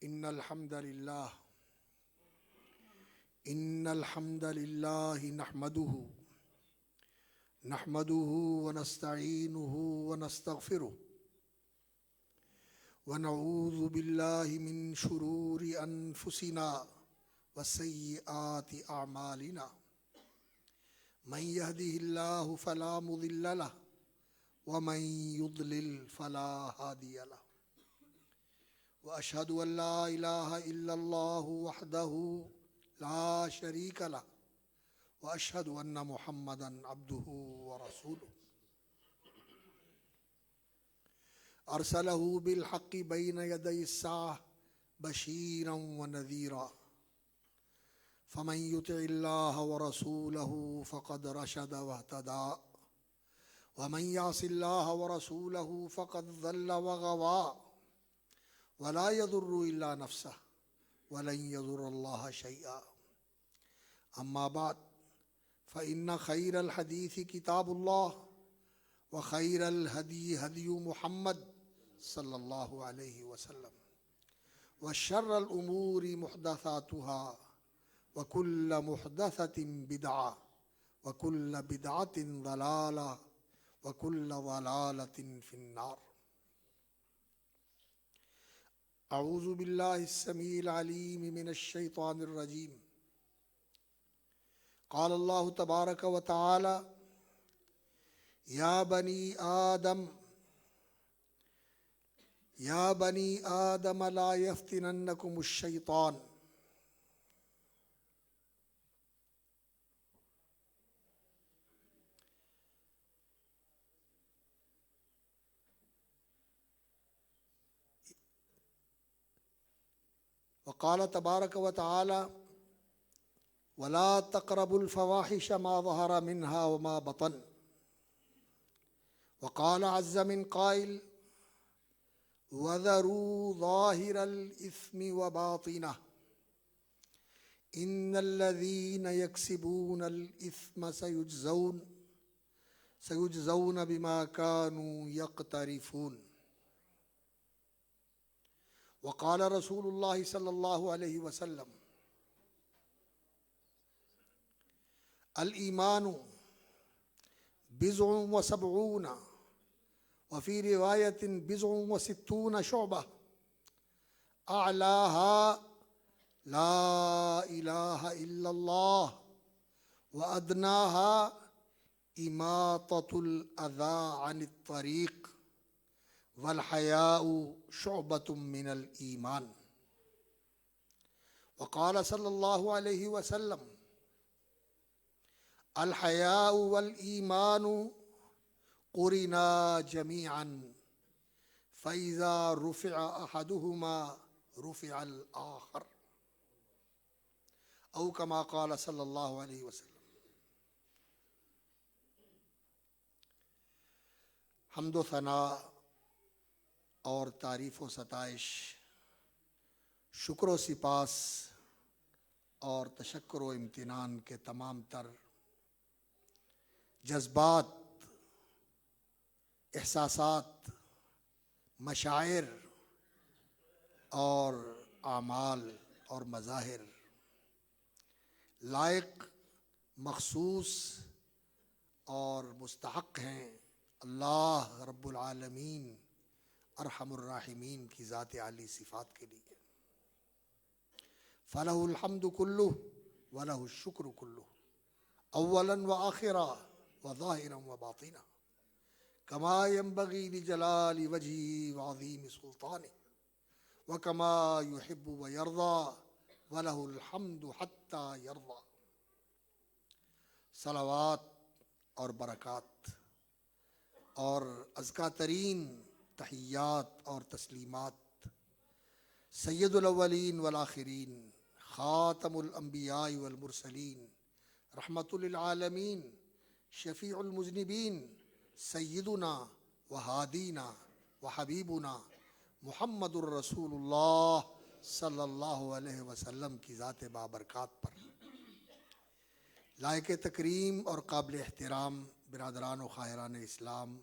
إن الحمد لله نحمده ونستعينه ونستغفره ونعوذ بالله من شرور أنفسنا وسيئات أعمالنا من يهده الله فلا مضل له ومن يضلل فلا هادي له وأشهد أن لا إله إلا الله وحده لا شريك له وأشهد أن محمدا عبده ورسوله أرسله بالحق بين يدي الساعة بشيرا ونذيرا فمن يطع الله ورسوله فقد رشد واهتدى ومن يعص الله ورسوله فقد ضل وغوى ولا يضر إلا نفسه ولن يضر الله شيئا أما بعد فإن خير الحديث كتاب الله وخير الهدي هدي محمد صلى الله عليه وسلم وشر الأمور محدثاتها وكل محدثة بدعة وكل بدعة ضلالة وكل ضلالة في النار أعوذ بالله السميع العليم من الشيطان الرجيم قال الله تبارك وتعالى يا بني آدم لا يفتننكم الشيطان وقال تبارك وتعالى ولا تقربوا الفواحش ما ظهر منها وما بطن وقال عز من قائل وذروا ظاهر الإثم وباطنه إن الذين يكسبون الإثم سيجزون بما كانوا يقترفون وقال رسول الله صلى الله عليه وسلم الإيمان بضع وسبعون وفي رواية بضع وستون شعبة أعلاها لا إله إلا الله وأدناها إماطة الأذى عن الطريق والحياء شعبة من الإيمان وقال صلى الله عليه وسلم الحياء والإيمان قرنا جميعا فإذا رفع أحدهما رفع الآخر أو كما قال صلی اللہ علیہ وسلم۔ حمد و ثناء اور تعریف و ستائش، شکر و سپاس اور تشکر و امتنان کے تمام تر جذبات، احساسات، مشاعر اور اعمال اور مظاہر لائق، مخصوص اور مستحق ہیں اللہ رب العالمین ارحم الراحمین کی ذات عالی صفات کے لیے۔ فلہ الحمد کلہ ولہ الشکر کلہ اولا وآخرا وظاہرا وباطنا کما ينبغی لجلال وجہہ وعظیم سلطانہ وکما یحب ویرضی وَلَهُ الْحَمْدُ حَتَّى يَرْضَى۔ صلوات اور برکات اور ازکا ترین تحیات اور تسلیمات سید الاولین والآخرین، خاتم الانبیاء والمرسلین، رحمت للعالمین، شفیع المذنبین، سیدنا وہادینا وحبیبنا محمد الرسول اللہ صلی اللہ علیہ وسلم کی ذات بابرکات پر لائق تکریم اور قابل احترام برادران و خواہران اسلام،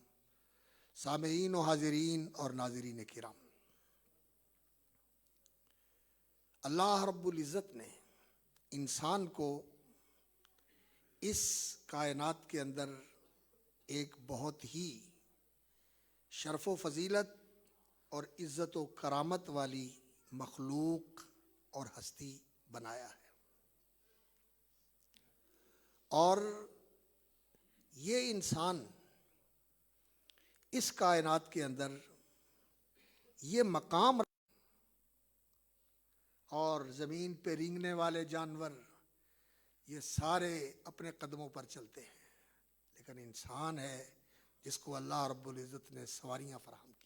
سامعین و حاضرین اور ناظرین کرام، اللہ رب العزت نے انسان کو اس کائنات کے اندر ایک بہت ہی شرف و فضیلت اور عزت و کرامت والی مخلوق اور ہستی بنایا ہے، اور یہ انسان اس کائنات کے اندر یہ مقام، اور زمین پہ رینگنے والے جانور یہ سارے اپنے قدموں پر چلتے ہیں، لیکن انسان ہے جس کو اللہ رب العزت نے سواریاں فراہم کی۔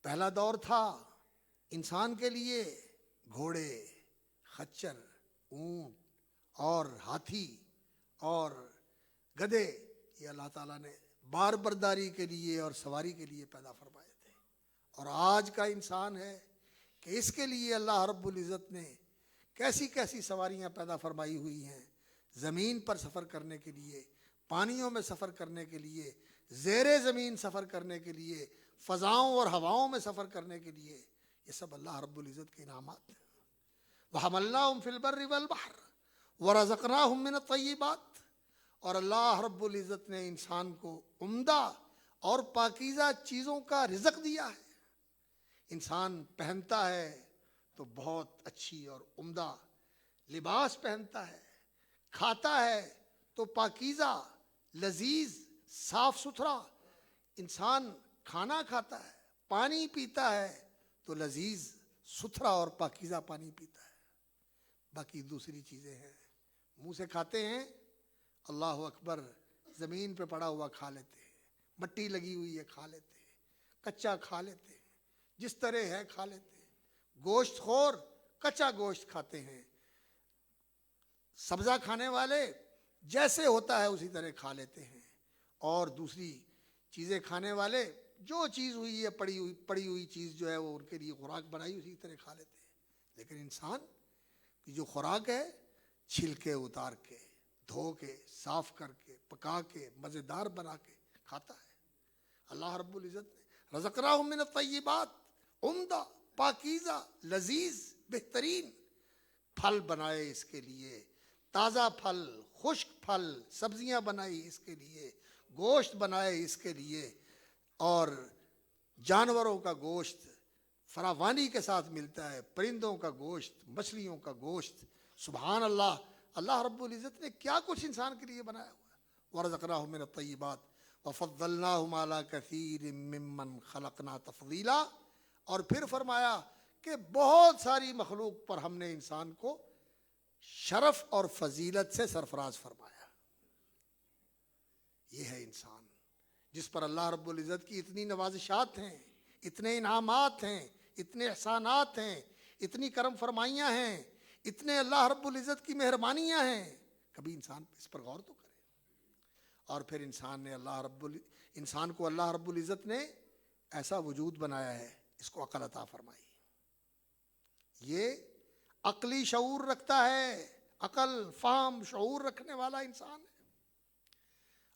پہلا دور تھا انسان کے لیے گھوڑے، خچر، اونٹ اور ہاتھی اور گدھے، یہ اللہ تعالیٰ نے بار برداری کے لیے اور سواری کے لیے پیدا فرمائے تھے، اور آج کا انسان ہے کہ اس کے لیے اللہ رب العزت نے کیسی کیسی سواریاں پیدا فرمائی ہوئی ہیں، زمین پر سفر کرنے کے لیے، پانیوں میں سفر کرنے کے لیے، زیر زمین سفر کرنے کے لیے، فضاؤں اور ہواؤں میں سفر کرنے کے لیے، یہ سب اللہ رب العزت کے انعامات ہیں۔ وَحَمَلْنَاهُمْ فِي الْبَرِّ وَالْبَحْرِ وَرَزَقْنَاهُمْ مِنَ الطَّيِّبَاتِ، اور اللہ رب العزت نے انسان کو عمدہ اور پاکیزہ چیزوں کا رزق دیا ہے۔ انسان پہنتا ہے تو بہت اچھی اور عمدہ لباس پہنتا ہے، کھاتا ہے تو پاکیزہ، لذیذ، صاف ستھرا انسان کھانا کھاتا ہے، پانی پیتا ہے تو لذیذ، ستھرا اور پاکیزہ پانی پیتا ہے۔ باقی دوسری چیزیں ہیں، منہ سے کھاتے ہیں، اللہ اکبر، زمین پہ پڑا ہوا کھا لیتے ہیں، مٹی لگی ہوئی ہے کھا لیتے ہیں، کچا کھا لیتے ہیں، جس طرح ہے کھا لیتے ہیں، گوشت خور کچا گوشت کھاتے ہیں، سبزہ کھانے والے جیسے ہوتا ہے اسی طرح کھا لیتے ہیں، اور دوسری چیزیں کھانے والے جو چیز ہوئی ہے پڑی ہوئی چیز جو ہے وہ ان کے لیے خوراک بنائی اسی طرح کھا لیتے ہیں۔ لیکن انسان کی جو خوراک ہے، چھلکے اتار کے، دھو کے، صاف کر کے، پکا کے، مزیدار بنا کے کھاتا ہے۔ اللہ رب العزت نے رزقناہم من الطیبات، عمدہ، پاکیزہ، لذیذ، بہترین پھل بنائے اس کے لیے، تازہ پھل، خشک پھل، سبزیاں بنائی اس کے لیے، گوشت بنائے اس کے لیے، اور جانوروں کا گوشت فراوانی کے ساتھ ملتا ہے، پرندوں کا گوشت، مچھلیوں کا گوشت۔ سبحان اللہ، اللہ رب العزت نے کیا کچھ انسان کے لیے بنایا ہوا ہے۔ وَرَزَقْنَاهُم مِّنَ الطَّيِّبَاتِ وَفَضَّلْنَاهُمْ عَلَىٰ كَثِيرٍ مِّمَّنْ خَلَقْنَا تَفْضِيلًا، اور پھر فرمایا کہ بہت ساری مخلوق پر ہم نے انسان کو شرف اور فضیلت سے سرفراز فرمایا۔ یہ ہے انسان جس پر اللہ رب العزت کی اتنی نوازشات ہیں، اتنے انعامات ہیں، اتنے احسانات ہیں، اتنی کرم فرمائیاں ہیں، اتنے اللہ رب العزت کی مہربانیاں ہیں، کبھی انسان اس پر غور تو کرے۔ اور پھر انسان کو اللہ رب العزت نے ایسا وجود بنایا ہے، اس کو عقل عطا فرمائی، یہ عقلی شعور رکھتا ہے، عقل، فہم، شعور رکھنے والا انسان ہے،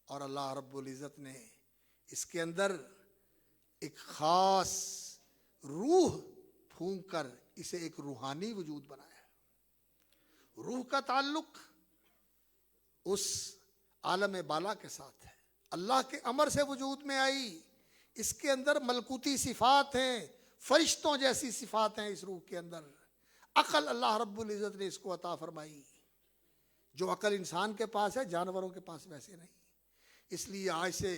اور اللہ رب العزت نے اس کے اندر ایک خاص روح پھونک کر اسے ایک روحانی وجود بنایا ہے۔ روح کا تعلق اس عالم بالا کے ساتھ ہے، اللہ کے امر سے وجود میں آئی، اس کے اندر ملکوتی صفات ہیں، فرشتوں جیسی صفات ہیں اس روح کے اندر۔ عقل اللہ رب العزت نے اس کو عطا فرمائی، جو عقل انسان کے پاس ہے جانوروں کے پاس ویسے نہیں۔ اس لیے آج سے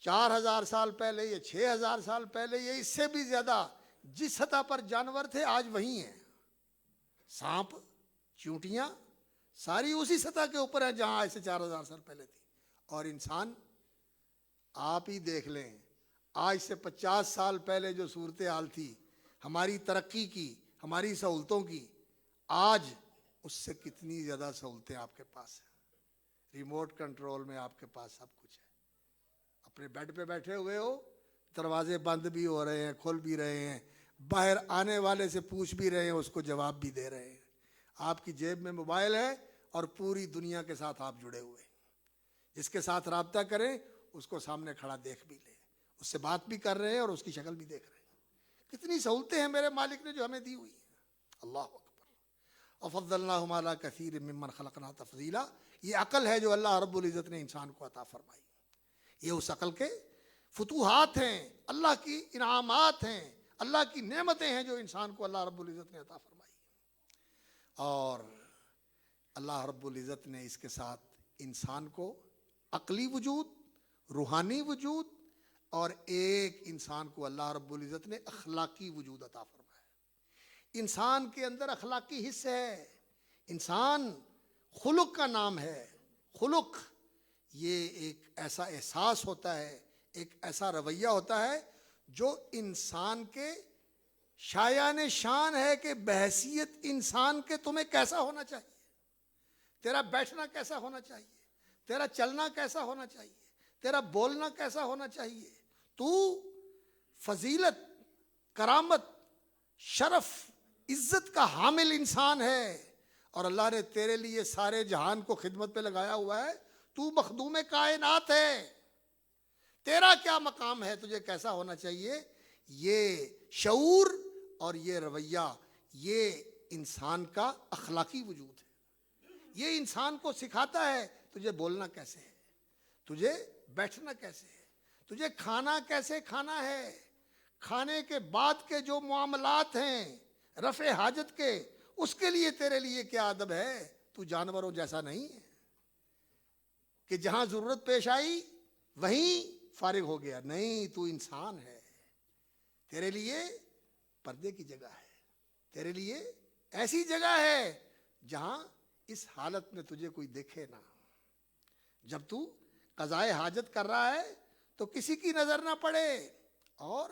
4000 سال پہلے یا 6000 سال پہلے یا اس سے بھی زیادہ جس سطح پر جانور تھے آج وہی ہیں۔ سانپ، چیونٹیاں ساری اسی سطح کے اوپر ہیں جہاں آج سے 4000 سال پہلے تھی، اور انسان آپ ہی دیکھ لیں، آج سے 50 سال پہلے جو صورتحال تھی ہماری ترقی کی، ہماری سہولتوں کی، آج اس سے کتنی زیادہ سہولتیں آپ کے پاس ہیں۔ ریموٹ کنٹرول میں آپ کے پاس سب کچھ ہے، اپنے بیڈ پہ بیٹھے ہوئے ہو، دروازے بند بھی ہو رہے ہیں، کھل بھی رہے ہیں، باہر آنے والے سے پوچھ بھی رہے ہیں، اس کو جواب بھی دے رہے ہیں۔ آپ کی جیب میں موبائل ہے اور پوری دنیا کے ساتھ آپ جڑے ہوئے ہیں، جس کے ساتھ رابطہ کریں اس کو سامنے کھڑا دیکھ بھی لیں، اس سے بات بھی کر رہے ہیں اور اس کی شکل بھی دیکھ رہے ہیں۔ کتنی سہولتیں ہیں میرے مالک نے جو ہمیں دی ہوئی ہیں. اللہ اکبر. وفضلناہم علی کثیر ممن خلقنا تفضیلا. یہ عقل ہے جو اللہ رب العزت نے انسان کو عطا فرمائی. یہ اس عقل کے فتوحات ہیں، اللہ کی انعامات ہیں، اللہ کی نعمتیں ہیں جو انسان کو اللہ رب العزت نے عطا فرمائی. اور اللہ رب العزت نے اس کے ساتھ انسان کو عقلی وجود، روحانی وجود، اور ایک انسان کو اللہ رب العزت نے اخلاقی وجود عطا فرمایا. انسان کے اندر اخلاقی حص ہے. انسان خلق کا نام ہے. خلق یہ ایک ایسا احساس ہوتا ہے، ایک ایسا رویہ ہوتا ہے جو انسان کے شایان شان ہے کہ بحیثیت انسان کے تمہیں کیسا ہونا چاہیے، تیرا بیٹھنا کیسا ہونا چاہیے، تیرا چلنا کیسا ہونا چاہیے، تیرا بولنا کیسا ہونا چاہیے. تو فضیلت، کرامت، شرف، عزت کا حامل انسان ہے، اور اللہ نے تیرے لیے سارے جہان کو خدمت پہ لگایا ہوا ہے. تو مخدوم کائنات ہے. تیرا کیا مقام ہے، تجھے کیسا ہونا چاہیے، یہ شعور اور یہ رویہ یہ انسان کا اخلاقی وجود ہے. یہ انسان کو سکھاتا ہے تجھے بولنا کیسے ہے، تجھے بیٹھنا کیسے ہے، تجھے کھانا کیسے کھانا ہے، کھانے کے بعد کے جو معاملات ہیں رفع حاجت کے، اس کے لیے تیرے لیے کیا ادب ہے. تو جانوروں جیسا نہیں ہے کہ جہاں ضرورت پیش آئی وہیں فارغ ہو گیا. نہیں، تو انسان ہے. تیرے لیے پردے کی جگہ ہے، تیرے لیے ایسی جگہ ہے جہاں اس حالت میں تجھے کوئی دیکھے نہ. جب تو قضائے حاجت کر رہا ہے تو کسی کی نظر نہ پڑے. اور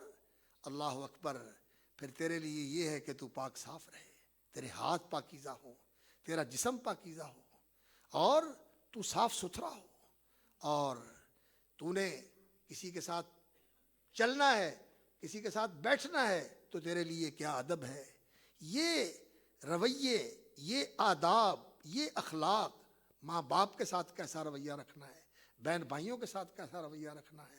اللہ اکبر، پھر تیرے لیے یہ ہے کہ تو پاک صاف رہے، تیرے ہاتھ پاکیزہ ہو، تیرا جسم پاکیزہ ہو، اور تو صاف ستھرا ہو. اور تو نے کسی کے ساتھ چلنا ہے، کسی کے ساتھ بیٹھنا ہے تو تیرے لیے کیا ادب ہے. یہ رویے، یہ آداب، یہ اخلاق، ماں باپ کے ساتھ کیسا رویہ رکھنا ہے، بہن بھائیوں کے ساتھ کیسا رویہ رکھنا ہے،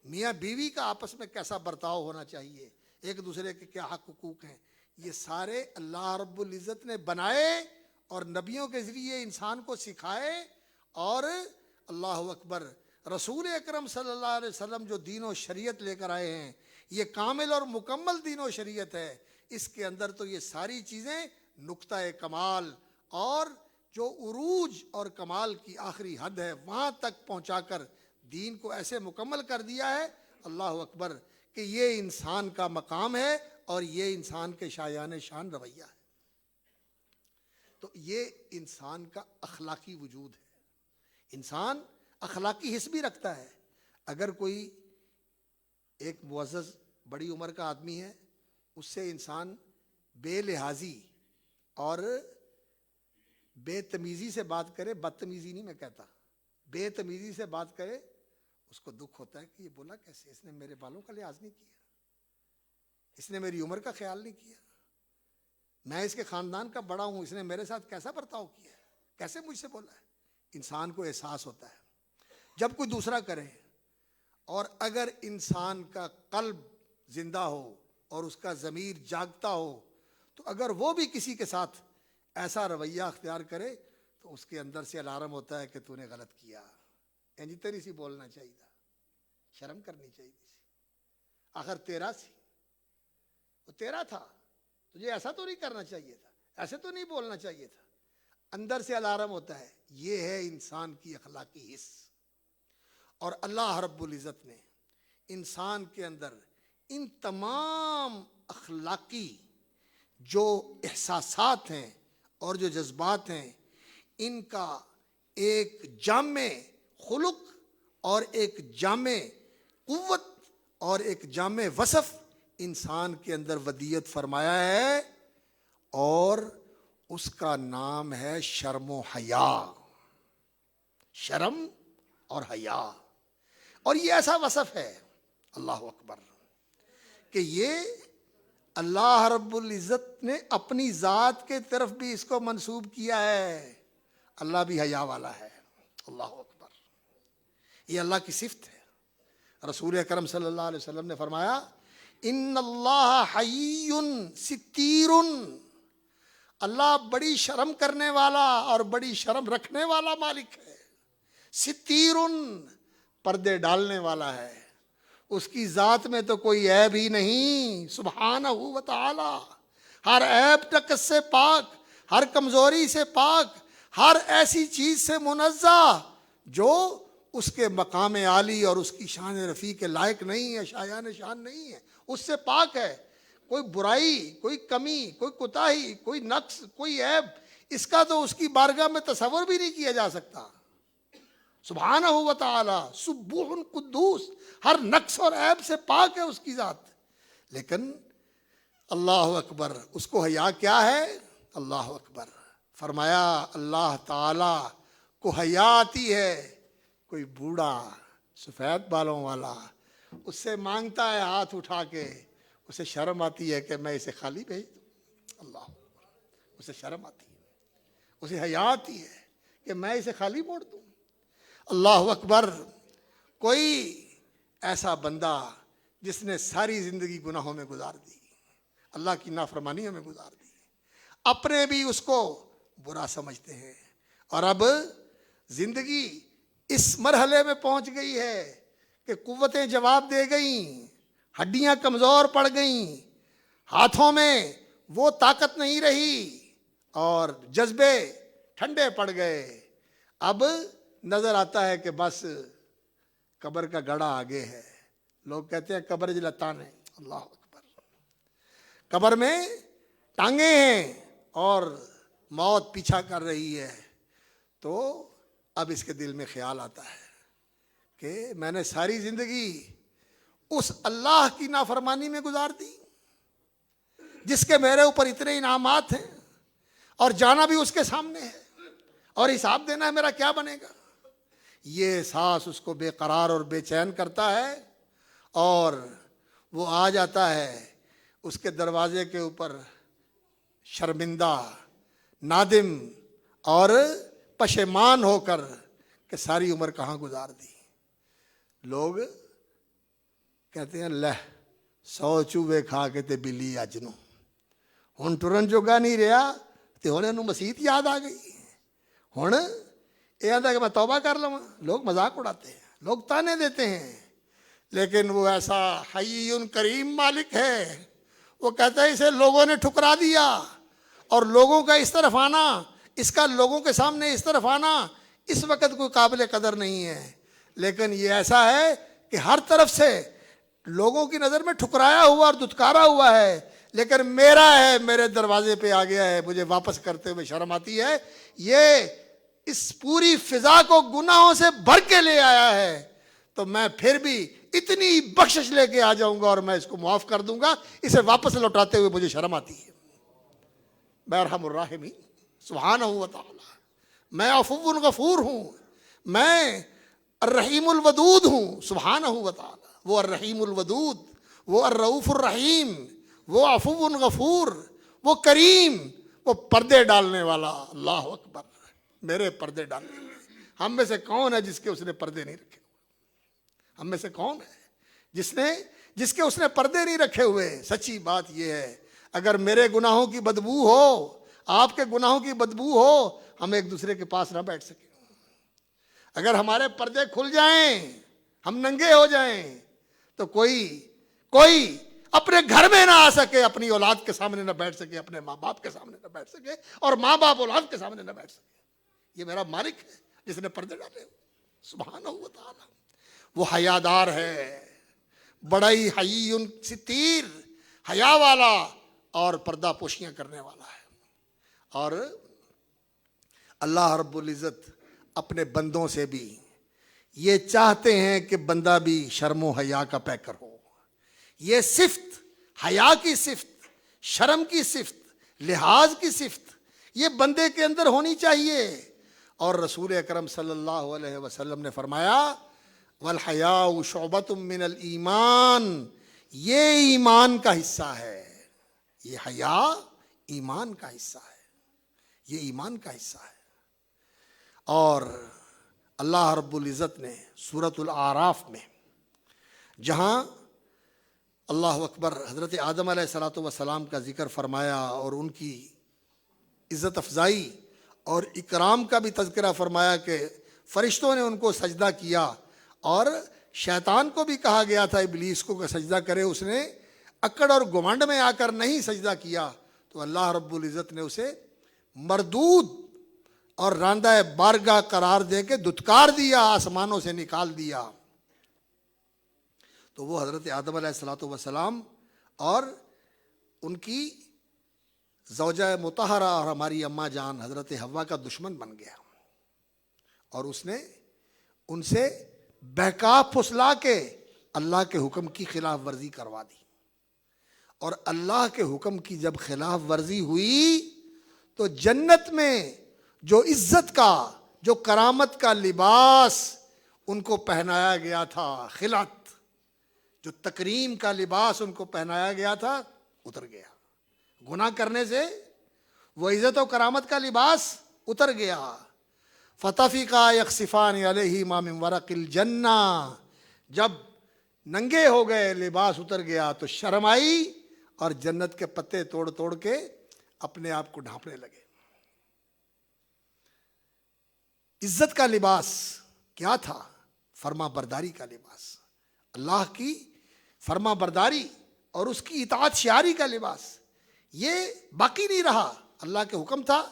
میاں بیوی کا آپس میں کیسا برتاؤ ہونا چاہیے، ایک دوسرے کے کیا حق حقوق ہیں، یہ سارے اللہ رب العزت نے بنائے اور نبیوں کے ذریعے انسان کو سکھائے. اور اللہ اکبر، رسول اکرم صلی اللہ علیہ وسلم جو دین و شریعت لے کر آئے ہیں، یہ کامل اور مکمل دین و شریعت ہے. اس کے اندر تو یہ ساری چیزیں نقطہ کمال اور جو عروج اور کمال کی آخری حد ہے وہاں تک پہنچا کر دین کو ایسے مکمل کر دیا ہے. اللہ اکبر، کہ یہ انسان کا مقام ہے اور یہ انسان کے شایان شان رویہ ہے. تو یہ انسان کا اخلاقی وجود ہے. انسان اخلاقی حس بھی رکھتا ہے. اگر کوئی ایک معزز بڑی عمر کا آدمی ہے، اس سے انسان بے لحاظی اور بے تمیزی سے بات کرے، بدتمیزی نہیں میں کہتا، بے تمیزی سے بات کرے، اس کو دکھ ہوتا ہے کہ یہ بولا کیسے، اس نے میرے بالوں کا لحاظ نہیں کیا، اس نے میری عمر کا خیال نہیں کیا، میں اس کے خاندان کا بڑا ہوں، اس نے میرے ساتھ کیسا برتاؤ کیا ہے، کیسے مجھ سے بولا ہے. انسان کو احساس ہوتا ہے جب کوئی دوسرا کرے. اور اگر انسان کا قلب زندہ ہو اور اس کا ضمیر جاگتا ہو تو اگر وہ بھی کسی کے ساتھ ایسا رویہ اختیار کرے تو اس کے اندر سے الارم ہوتا ہے کہ تو نے غلط کیا، اینجی تیری سی بولنا چاہیے تھا، شرم کرنی چاہیے تھی، آخر تیرا سی، وہ تیرا تھا، تجھے ایسا تو نہیں کرنا چاہیے تھا، ایسے تو نہیں بولنا چاہیے تھا. اندر سے الارم ہوتا ہے. یہ ہے انسان کی اخلاقی حس. اور اللہ رب العزت نے انسان کے اندر ان تمام اخلاقی جو احساسات ہیں اور جو جذبات ہیں، ان کا ایک جامع خلق اور ایک جامع قوت اور ایک جامع وصف انسان کے اندر ودیت فرمایا ہے، اور اس کا نام ہے شرم و حیا. شرم اور حیا. اور یہ ایسا وصف ہے، اللہ اکبر، کہ یہ اللہ رب العزت نے اپنی ذات کے طرف بھی اس کو منسوب کیا ہے. اللہ بھی حیا والا ہے. اللہ اکبر، یہ اللہ کی صفت ہے. رسول اکرم صلی اللہ علیہ وسلم نے فرمایا ان اللہ حی ستیر، اللہ بڑی شرم کرنے والا اور بڑی شرم رکھنے والا مالک ہے. ستیر، پردے ڈالنے والا ہے. اس کی ذات میں تو کوئی عیب ہی نہیں سبحانہ و تعالی. ہر عیب نقص سے پاک، ہر کمزوری سے پاک، ہر ایسی چیز سے منزہ جو اس کے مقام عالی اور اس کی شان رفیع کے لائق نہیں ہے، شایان شان نہیں ہے، اس سے پاک ہے. کوئی برائی، کوئی کمی، کوئی کوتاہی، کوئی نقص، کوئی عیب، اس کا تو اس کی بارگاہ میں تصور بھی نہیں کیا جا سکتا. سبحانہ و تعالی سبوح قدوس، ہر نقص اور عیب سے پاک ہے اس کی ذات. لیکن اللہ اکبر، اس کو حیا کیا ہے؟ اللہ اکبر. فرمایا اللہ تعالی کو حیا آتی ہے. کوئی بوڑھا سفید بالوں والا اس سے مانگتا ہے ہاتھ اٹھا کے، اسے شرم آتی ہے کہ میں اسے خالی بھیج دوں. اللہ اکبر. اسے شرم آتی ہے، اسے حیا آتی ہے کہ میں اسے خالی موڑ دوں. اللہ اکبر. کوئی ایسا بندہ جس نے ساری زندگی گناہوں میں گزار دی، اللہ کی نافرمانیوں میں گزار دی، اپنے بھی اس کو برا سمجھتے ہیں، اور اب زندگی اس مرحلے میں پہنچ گئی ہے کہ قوتیں جواب دے گئیں، ہڈیاں کمزور پڑ گئیں، ہاتھوں میں وہ طاقت نہیں رہی اور جذبے ٹھنڈے پڑ گئے. اب نظر آتا ہے کہ بس قبر کا گڑھا آگے ہے. لوگ کہتے ہیں قبر جلتان ہے. اللہ اکبر. قبر میں ٹانگیں ہیں اور موت پیچھا کر رہی ہے. تو اب اس کے دل میں خیال آتا ہے کہ میں نے ساری زندگی اس اللہ کی نافرمانی میں گزار دی جس کے میرے اوپر اتنے انعامات ہیں، اور جانا بھی اس کے سامنے ہے، اور حساب دینا ہے میرا کیا بنے گا. یہ احساس اس کو بے قرار اور بے چین کرتا ہے، اور وہ آ جاتا ہے اس کے دروازے کے اوپر شرمندہ، نادم اور پشیمان ہو کر کہ ساری عمر کہاں گزار دی. لوگ کہتے ہیں لہ 100 چوہے کھا کے تے بلی اج نو ہن ٹرن جوگا نہیں رہا تے ہن اینوں مسیت یاد آ گئی. ہن یہ آتا کہ میں توبہ کر لوں. لوگ مذاق اڑاتے ہیں، لوگ تانے دیتے ہیں، لیکن وہ ایسا حی کریم مالک ہے، وہ کہتا ہے اسے لوگوں نے ٹھکرا دیا، اور لوگوں کا اس طرف آنا، اس کا لوگوں کے سامنے اس طرف آنا اس وقت کوئی قابل قدر نہیں ہے. لیکن یہ ایسا ہے کہ ہر طرف سے لوگوں کی نظر میں ٹھکرایا ہوا اور دھتکارا ہوا ہے، لیکن میرا ہے، میرے دروازے پہ آ گیا ہے، مجھے واپس کرتے ہوئے شرم آتی ہے. یہ اس پوری فضا کو گناہوں سے بھر کے لے آیا ہے، تو میں پھر بھی اتنی بخشش لے کے آ جاؤں گا اور میں اس کو معاف کر دوں گا. اسے واپس لوٹاتے ہوئے مجھے شرم آتی ہے. میں ارحم الراحمین سبحانہ و تعالی. میں عفو غفور ہوں، میں الرحیم الودود ہوں سبحانہ و تعالی. وہ الرحیم الودود، وہ الرؤوف الرحیم، وہ عفو غفور، وہ کریم، وہ پردے ڈالنے والا. اللہ اکبر. میرے پردے ڈالنے والے. ہم میں سے کون ہے جس کے اس نے پردے نہیں رکھے؟ ہم میں سے کون ہے جس کے اس نے پردے نہیں رکھے ہوئے؟ سچی بات یہ ہے، اگر میرے گناہوں کی بدبو ہو، آپ کے گناہوں کی بدبو ہو، ہم ایک دوسرے کے پاس نہ بیٹھ سکیں. اگر ہمارے پردے کھل جائیں، ہم ننگے ہو جائیں، تو کوئی اپنے گھر میں نہ آ سکے، اپنی اولاد کے سامنے نہ بیٹھ سکے، اپنے ماں باپ کے سامنے نہ بیٹھ سکے، اور ماں باپ اولاد کے سامنے نہ بیٹھ سکے. یہ میرا مالک ہے جس نے پردے ڈالے سبحانہ و تعالی. وہ حیادار ہے، بڑا ہی حی ستیر، حیا والا اور پردہ پوشیاں کرنے والا ہے. اور اللہ رب العزت اپنے بندوں سے بھی یہ چاہتے ہیں کہ بندہ بھی شرم و حیا کا پیکر ہو. یہ صفت، حیا کی صفت، شرم کی صفت، لحاظ کی صفت یہ بندے کے اندر ہونی چاہیے. اور رسول اکرم صلی اللہ علیہ وسلم نے فرمایا والحیاء شعبۃ من الایمان، یہ ایمان کا حصہ ہے. یہ حیا ایمان کا حصہ ہے، یہ ایمان کا حصہ ہے. اور اللہ رب العزت نے سورۃ الاعراف میں جہاں اللہ اکبر. حضرت آدم علیہ الصلوۃ والسلام کا ذکر فرمایا اور ان کی عزت افزائی اور اکرام کا بھی تذکرہ فرمایا کہ فرشتوں نے ان کو سجدہ کیا، اور شیطان کو بھی کہا گیا تھا ابلیس کو کہ سجدہ کرے، اس نے اکڑ اور گھمنڈ میں آ کر نہیں سجدہ کیا، تو اللہ رب العزت نے اسے مردود اور راندہ بارگاہ قرار دے کے دھتکار دیا، آسمانوں سے نکال دیا. تو وہ حضرت آدم علیہ الصلوۃ والسلام اور ان کی زوجہ مطہرہ اور ہماری اماں جان حضرت حوا کا دشمن بن گیا، اور اس نے ان سے بہکا پھسلا کے اللہ کے حکم کی خلاف ورزی کروا دی. اور اللہ کے حکم کی جب خلاف ورزی ہوئی تو جنت میں جو عزت کا، جو کرامت کا لباس ان کو پہنایا گیا تھا، خلعت، جو تکریم کا لباس ان کو پہنایا گیا تھا، اتر گیا. گناہ کرنے سے وہ عزت و کرامت کا لباس اتر گیا. فطفقا یخصفان علیہما من ورق الجنہ، جب ننگے ہو گئے، لباس اتر گیا، تو شرم آئی اور جنت کے پتے توڑ توڑ کے اپنے آپ کو ڈھانپنے لگے. عزت کا لباس کیا تھا؟ فرما برداری کا لباس، اللہ کی فرما برداری اور اس کی اطاعت شعاری کا لباس. یہ باقی نہیں رہا. اللہ کے حکم تھا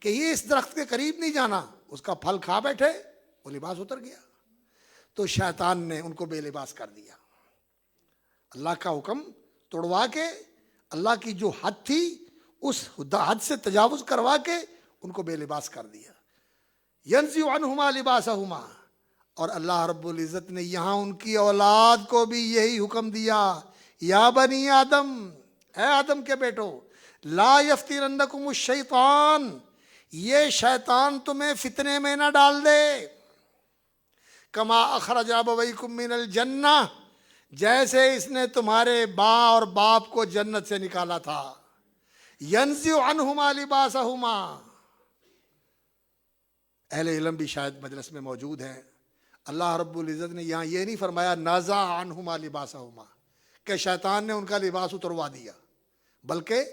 کہ یہ اس درخت کے قریب نہیں جانا، اس کا پھل کھا بیٹھے، وہ لباس اتر گیا. تو شیطان نے ان کو بے لباس کر دیا. اللہ کا حکم توڑوا کے، اللہ کی جو حد تھی اس حد سے تجاوز کروا کے ان کو بے لباس کر دیا. ینزع عنہما لباسہما، اور اللہ رب العزت نے یہاں ان کی اولاد کو بھی یہی حکم دیا، یا بنی آدم، اے آدم کے بیٹو، لا یفتننکم الشیطان، یہ شیطان تمہیں فتنے میں نہ ڈال دے. کما اخرج ابویکم من الجنہ، جیسے اس نے تمہارے ماں اور باپ کو جنت سے نکالا تھا. ینزع عنہما لباسہما. اہل علم بھی شاید مجلس میں موجود ہیں. اللہ رب العزت نے یہاں یہ نہیں فرمایا نازع عنہما لباسہما کہ شیطان نے ان کا لباس اتروا دیا، بلکہ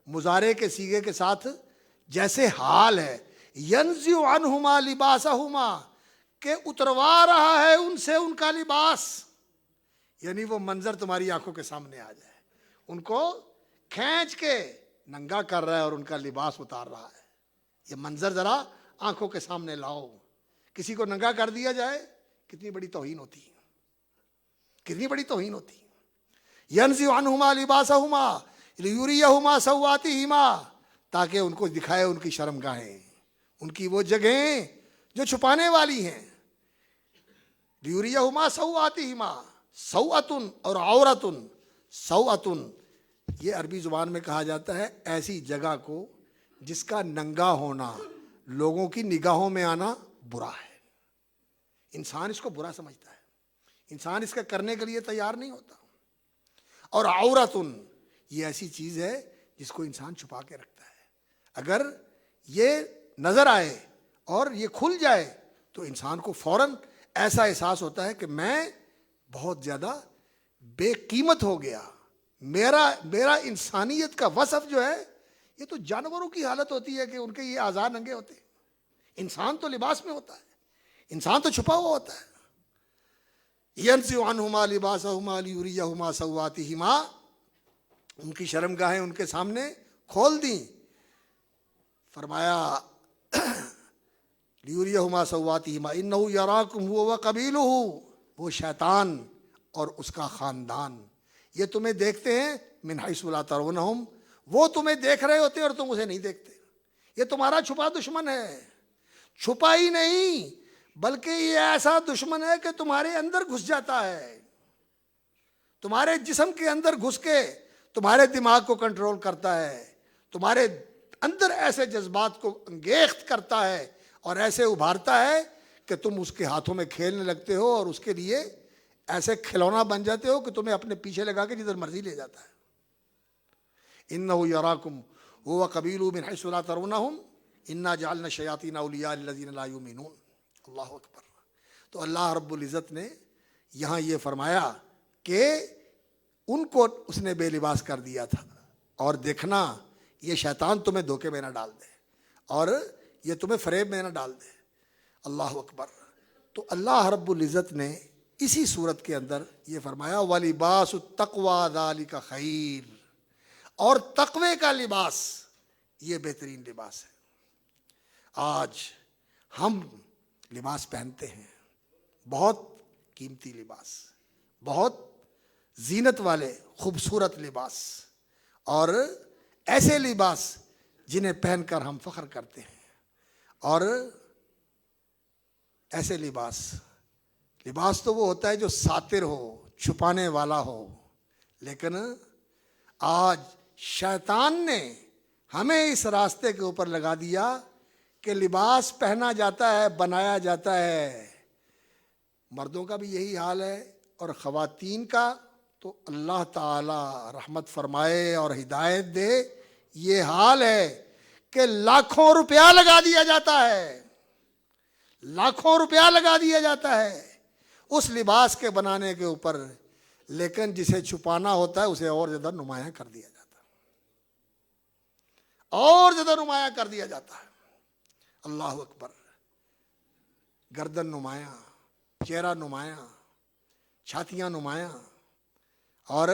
مضارع کے صیغے کے ساتھ جیسے حال ہے، ینزع عنہما لباسہما، کہ اتروا رہا ہے ان سے ان کا لباس. یعنی وہ منظر تمہاری آنکھوں کے سامنے آ جائے، ان کو کھینچ کے ننگا کر رہا ہے اور ان کا لباس اتار رہا ہے. یہ منظر ذرا آنکھوں کے سامنے لاؤ. کسی کو ننگا کر دیا جائے کتنی بڑی توہین ہوتی ہے، کتنی بڑی توہین ہوتی ہے. ینزع عنہما لباسہما لیریہما سوآتہما، تاکہ ان کو دکھائے ان کی شرمگاہیں، ان کی وہ جگہیں جو چھپانے والی ہیں. لیریہما سوآتہما، سوءتن اور عورتن. سوءتن یہ عربی زبان میں کہا جاتا ہے ایسی جگہ کو جس کا ننگا ہونا، لوگوں کی نگاہوں میں آنا برا ہے. انسان اس کو برا سمجھتا ہے، انسان اس کا کرنے کے لیے تیار نہیں ہوتا. اور عورتن یہ ایسی چیز ہے جس کو انسان چھپا کے رکھتا ہے. اگر یہ نظر آئے اور یہ کھل جائے تو انسان کو فوراً ایسا احساس ہوتا ہے کہ میں بہت زیادہ بے قیمت ہو گیا. میرا انسانیت کا وصف جو ہے، یہ تو جانوروں کی حالت ہوتی ہے کہ ان کے یہ اعضاء ننگے ہوتے ہیں. انسان تو لباس میں ہوتا ہے، انسان تو چھپا ہوا ہوتا ہے. ینزع عنہما لباسہما لیریہما سوآتہما، ان کی شرمگاہیں ان کے سامنے کھول دیں. فرمایا لیریہما سوآتہما انہ یراکم هو وقبیلہ، وہ شیطان اور اس کا خاندان یہ تمہیں دیکھتے ہیں من حیث لا ترونہم، وہ تمہیں دیکھ رہے ہوتے ہیں اور تم اسے نہیں دیکھتے. یہ تمہارا چھپا دشمن ہے. چھپا ہی نہیں بلکہ یہ ایسا دشمن ہے کہ تمہارے اندر گھس جاتا ہے، تمہارے جسم کے اندر گھس کے تمہارے دماغ کو کنٹرول کرتا ہے، تمہارے اندر ایسے جذبات کو انگیخت کرتا ہے اور ایسے ابھارتا ہے کہ تم اس کے ہاتھوں میں کھیلنے لگتے ہو اور اس کے لیے ایسے کھلونا بن جاتے ہو کہ تمہیں اپنے پیچھے لگا کے جدھر مرضی لے جاتا ہے. انہ یراکم هو قبیلہ من حیث لا ترونہم انا جعلنا الشیاطین اولیاء للذین لا یؤمنون. اللہ اکبر. تو اللہ رب العزت نے یہاں یہ فرمایا کہ ان کو اس نے بے لباس کر دیا تھا. اور دیکھنا یہ شیطان تمہیں دھوکے میں نہ ڈال دے اور یہ تمہیں فریب میں نہ ڈال دے. اللہ اکبر. تو اللہ رب العزت نے اسی صورت کے اندر یہ فرمایا وَلِبَاسُ التَّقْوَىٰ ذَلِكَ خَيْرٌ، اور تقوی کا لباس یہ بہترین لباس ہے. آج ہم لباس پہنتے ہیں، بہت قیمتی لباس، بہت زینت والے خوبصورت لباس، اور ایسے لباس جنہیں پہن کر ہم فخر کرتے ہیں. اور ایسے لباس تو وہ ہوتا ہے جو ساتر ہو، چھپانے والا ہو. لیکن آج شیطان نے ہمیں اس راستے کے اوپر لگا دیا کہ لباس پہنا جاتا ہے، بنایا جاتا ہے. مردوں کا بھی یہی حال ہے اور خواتین کا تو اللہ تعالی رحمت فرمائے اور ہدایت دے، یہ حال ہے کہ لاکھوں روپیہ لگا دیا جاتا ہے، لاکھوں روپیہ لگا دیا جاتا ہے اس لباس کے بنانے کے اوپر. لیکن جسے چھپانا ہوتا ہے اسے اور زیادہ نمایاں کر دیا جاتا ہے، اور زیادہ نمایاں کر دیا جاتا ہے. اللہ اکبر. گردن نمایاں، چہرہ نمایاں، چھاتیاں نمایاں، اور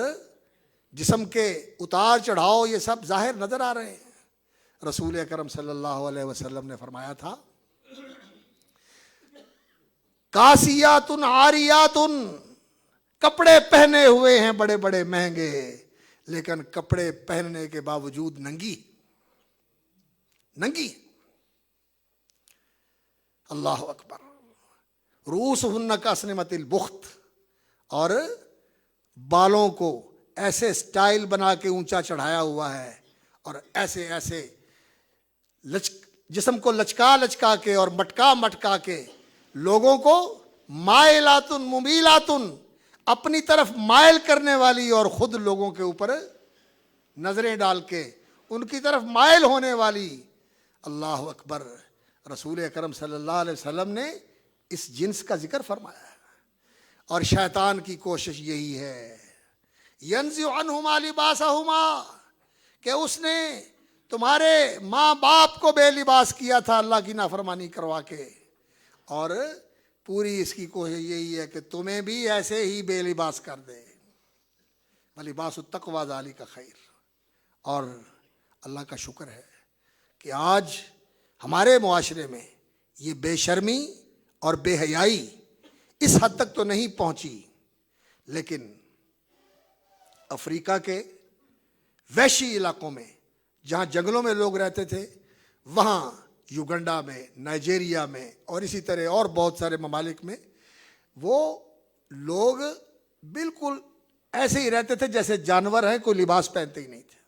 جسم کے اتار چڑھاؤ یہ سب ظاہر نظر آ رہے ہیں. رسول اکرم صلی اللہ علیہ وسلم نے فرمایا تھا کاسیات عاریات، کپڑے پہنے ہوئے ہیں بڑے بڑے مہنگے، لیکن کپڑے پہننے کے باوجود ننگی. اللہ اکبر. رؤوسہن کاسنمۃ البخت، اور بالوں کو ایسے سٹائل بنا کے اونچا چڑھایا ہوا ہے اور ایسے جسم کو لچکا کے اور مٹکا کے لوگوں کو مائلات ممیلات، اپنی طرف مائل کرنے والی اور خود لوگوں کے اوپر نظریں ڈال کے ان کی طرف مائل ہونے والی. اللہ اکبر. رسول اکرم صلی اللہ علیہ وسلم نے اس جنس کا ذکر فرمایا ہے. اور شیطان کی کوشش یہی ہے ینزع عنہما لباسہما، کہ اس نے تمہارے ماں باپ کو بے لباس کیا تھا اللہ کی نافرمانی کروا کے، اور پوری اس کی کوشش یہی ہے کہ تمہیں بھی ایسے ہی بے لباس کر دے. وَلِبَاسُ التَّقْوَىٰ ذَلِكَ خَيْرٌ. اور اللہ کا شکر ہے کہ آج ہمارے معاشرے میں یہ بے شرمی اور بے حیائی اس حد تک تو نہیں پہنچی، لیکن افریقہ کے وحشی علاقوں میں جہاں جنگلوں میں لوگ رہتے تھے، وہاں یوگنڈا میں، نائجیریا میں، اور اسی طرح اور بہت سارے ممالک میں وہ لوگ بالکل ایسے ہی رہتے تھے جیسے جانور ہیں، کوئی لباس پہنتے ہی نہیں تھے.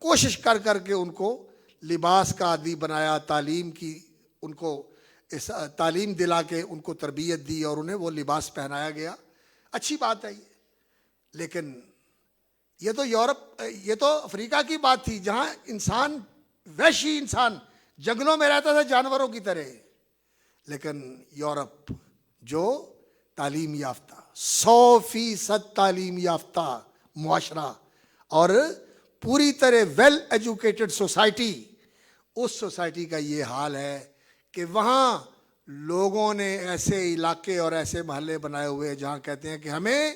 کوشش کر کے ان کو لباس کا عادی بنایا، تعلیم کی ان کو تعلیم دلا کے ان کو تربیت دی اور انہیں وہ لباس پہنایا گیا. اچھی بات ہے یہ. لیکن یہ تو افریقہ کی بات تھی جہاں وحشی انسان جنگلوں میں رہتا تھا جانوروں کی طرح. لیکن یورپ جو تعلیم یافتہ 100% تعلیم یافتہ معاشرہ اور پوری طرح ویل ایجوکیٹڈ سوسائٹی، اس سوسائٹی کا یہ حال ہے کہ وہاں لوگوں نے ایسے علاقے اور ایسے محلے بنائے ہوئے جہاں کہتے ہیں کہ ہمیں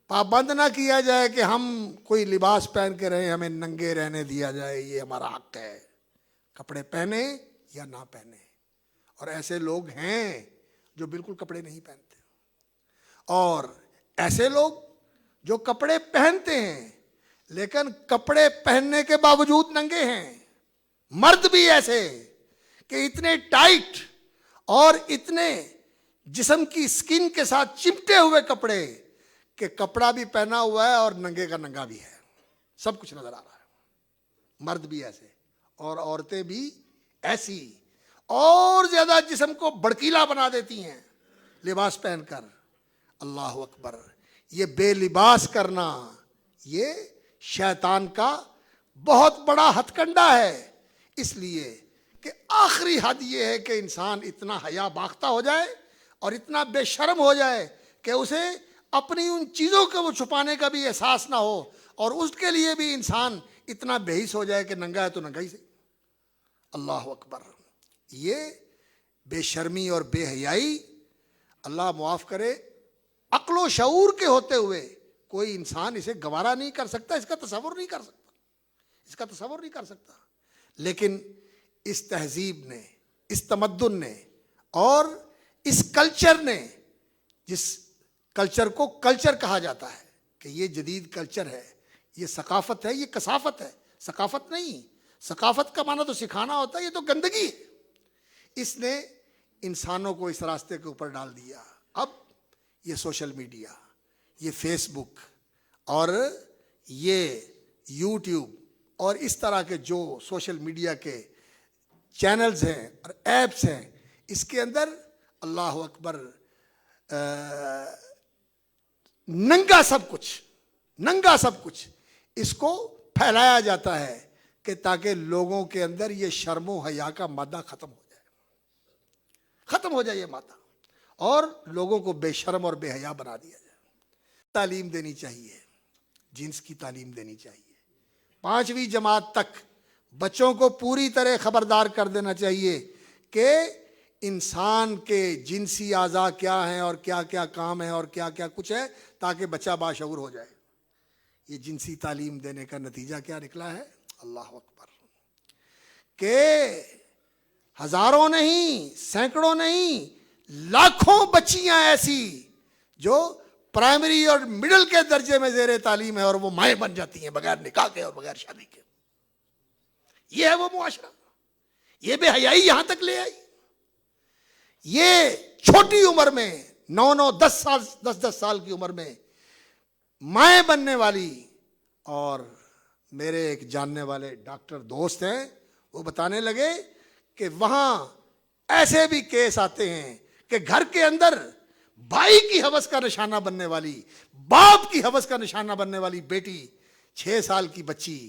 پابند نہ کیا جائے کہ ہم کوئی لباس پہن کے رہیں، ہمیں ننگے رہنے دیا جائے، یہ ہمارا حق ہے، کپڑے پہنے یا نہ پہنے. اور ایسے لوگ ہیں جو بالکل کپڑے نہیں پہنتے، اور ایسے لوگ جو کپڑے پہنتے ہیں لیکن کپڑے پہننے کے باوجود ننگے ہیں. مرد بھی ایسے کہ اتنے ٹائٹ اور اتنے جسم کی سکن کے ساتھ چپٹے ہوئے کپڑے کہ کپڑا بھی پہنا ہوا ہے اور ننگے کا ننگا بھی ہے، سب کچھ نظر آ رہا ہے. مرد بھی ایسے اور عورتیں بھی ایسی، اور زیادہ جسم کو بھڑکیلا بنا دیتی ہیں لباس پہن کر. اللہ اکبر. یہ بے لباس کرنا یہ شیطان کا بہت بڑا ہتھ کنڈا ہے، اس لیے کہ آخری حد یہ ہے کہ انسان اتنا حیا باختہ ہو جائے اور اتنا بے شرم ہو جائے کہ اسے اپنی ان چیزوں کو وہ چھپانے کا بھی احساس نہ ہو، اور اس کے لیے بھی انسان اتنا بے حس ہو جائے کہ ننگا ہے تو ننگا ہی سے۔ اللہ اکبر! یہ بے شرمی اور بے حیائی، اللہ معاف کرے، عقل و شعور کے ہوتے ہوئے کوئی انسان اسے گوارا نہیں کر سکتا، اس کا تصور نہیں کر سکتا، اس کا تصور نہیں کر سکتا۔ لیکن اس تہذیب نے، اس تمدن نے اور اس کلچر نے، جس کلچر کو کلچر کہا جاتا ہے کہ یہ جدید کلچر ہے، یہ ثقافت ہے، یہ کثافت ہے، ثقافت نہیں۔ ثقافت کا معنی تو سکھانا ہوتا ہے، یہ تو گندگی ہے۔ اس نے انسانوں کو اس راستے کے اوپر ڈال دیا۔ اب یہ سوشل میڈیا، یہ فیس بک اور یہ یوٹیوب اور اس طرح کے جو سوشل میڈیا کے چینلز ہیں اور ایپس ہیں، اس کے اندر اللہ اکبر ننگا سب کچھ اس کو پھیلایا جاتا ہے کہ تاکہ لوگوں کے اندر یہ شرم و حیا کا مادہ ختم ہو جائے یہ مادہ، اور لوگوں کو بے شرم اور بے حیا بنا دیا جائے۔ تعلیم دینی چاہیے، جنس کی تعلیم دینی چاہیے، 5ویں جماعت تک بچوں کو پوری طرح خبردار کر دینا چاہیے کہ انسان کے جنسی اعضاء کیا ہیں اور کیا کیا کام ہے اور کیا کیا کچھ ہے، تاکہ بچہ باشعور ہو جائے۔ یہ جنسی تعلیم دینے کا نتیجہ کیا نکلا ہے؟ اللہ اکبر! کہ ہزاروں نہیں، سینکڑوں نہیں، لاکھوں بچیاں ایسی جو پرائمری اور مڈل کے درجے میں زیر تعلیم ہے اور وہ مائیں بن جاتی ہیں بغیر نکاح کے اور بغیر شادی کے۔ یہ ہے وہ معاشرہ، یہ بے حیائی یہاں تک لے آئی۔ یہ چھوٹی عمر میں 9 10 سال کی عمر میں مائیں بننے والی، اور میرے ایک جاننے والے ڈاکٹر دوست ہیں، وہ بتانے لگے کہ وہاں ایسے بھی کیس آتے ہیں کہ گھر کے اندر بھائی کی ہوس کا نشانہ بننے والی، باپ کی ہوس کا نشانہ بننے والی بیٹی، 6 سال کی بچی،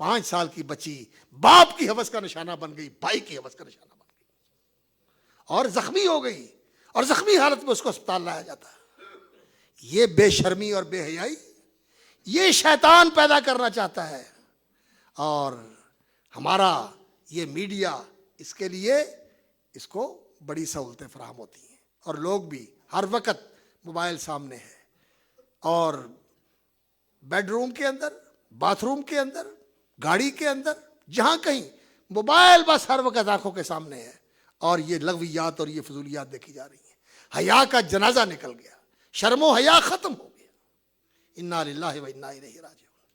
5 سال کی بچی، باپ کی ہوس کا نشانہ بن گئی، بھائی کی ہوس کا نشانہ بن گئی، اور زخمی ہو گئی، اور زخمی حالت میں اس کو اسپتال لایا جاتا ہے۔ یہ بے شرمی اور بے حیائی یہ شیطان پیدا کرنا چاہتا ہے، اور ہمارا یہ میڈیا اس کے لیے اس کو بڑی سہولتیں فراہم ہوتی ہیں، اور لوگ بھی ہر وقت موبائل سامنے ہے، اور بیڈ روم کے اندر، باتھ روم کے اندر، گاڑی کے اندر، جہاں کہیں موبائل بس ہر وقت آنکھوں کے سامنے ہے، اور یہ لغویات اور یہ فضولیات دیکھی جا رہی ہیں۔ حیا کا جنازہ نکل گیا، شرم و حیا ختم ہو گیا۔ انا للہ و انا الیہ راجعون۔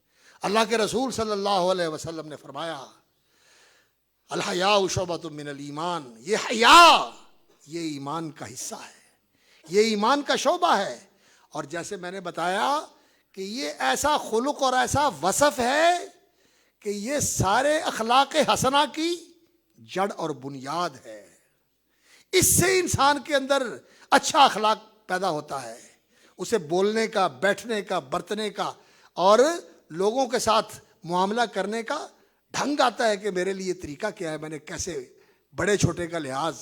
اللہ کے رسول صلی اللہ علیہ وسلم نے فرمایا، الحیاء شعبۃ من الایمان، یہ حیا یہ ایمان کا حصہ ہے، یہ ایمان کا شعبہ ہے۔ اور جیسے میں نے بتایا کہ یہ ایسا خلق اور ایسا وصف ہے کہ یہ سارے اخلاق حسنہ کی جڑ اور بنیاد ہے۔ اس سے انسان کے اندر اچھا اخلاق پیدا ہوتا ہے، اسے بولنے کا، بیٹھنے کا، برتنے کا اور لوگوں کے ساتھ معاملہ کرنے کا ڈھنگ آتا ہے کہ میرے لیے طریقہ کیا ہے، میں نے کیسے بڑے چھوٹے کا لحاظ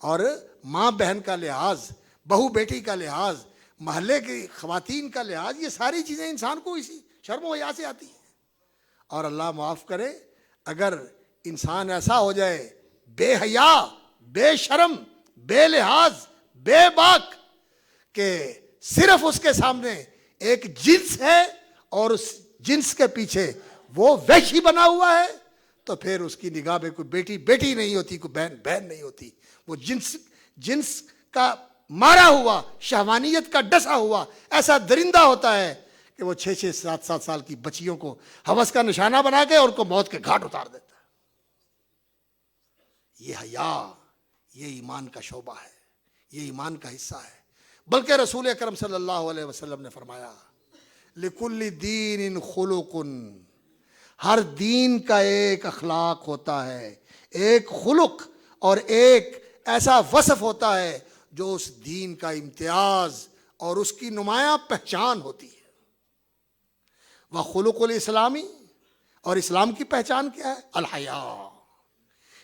اور ماں بہن کا لحاظ، بہو بیٹی کا لحاظ، محلے کی خواتین کا لحاظ، یہ ساری چیزیں انسان کو اسی شرم و حیا سے آتی ہیں۔ اور اللہ معاف کرے، اگر انسان ایسا ہو جائے بے حیا، بے شرم، بے لحاظ، بے باک، کہ صرف اس کے سامنے ایک جنس ہے اور اس جنس کے پیچھے وہ وحشی بنا ہوا ہے، تو پھر اس کی نگاہ میں کوئی بیٹی بیٹی نہیں ہوتی، کوئی بہن بہن نہیں ہوتی، وہ جنس کا مارا ہوا، شہوانیت کا ڈسا ہوا ایسا درندہ ہوتا ہے کہ وہ 6 7 سال کی بچیوں کو ہوس کا نشانہ بنا کے اور ان کو موت کے گھاٹ اتار دیتا ہے۔ یہ حیا یہ ایمان کا شعبہ ہے، یہ ایمان کا حصہ ہے۔ بلکہ رسول اکرم صلی اللہ علیہ وسلم نے فرمایا، لِكُلِّ دِينٍ خُلُقٌ، ہر دین کا ایک اخلاق ہوتا ہے، ایک خلق اور ایک ایسا وصف ہوتا ہے جو اس دین کا امتیاز اور اس کی نمایاں پہچان ہوتی ہے۔ وَخُلُقُ الْإِسْلَامِ، اور اسلام کی پہچان کیا ہے؟ الحیا۔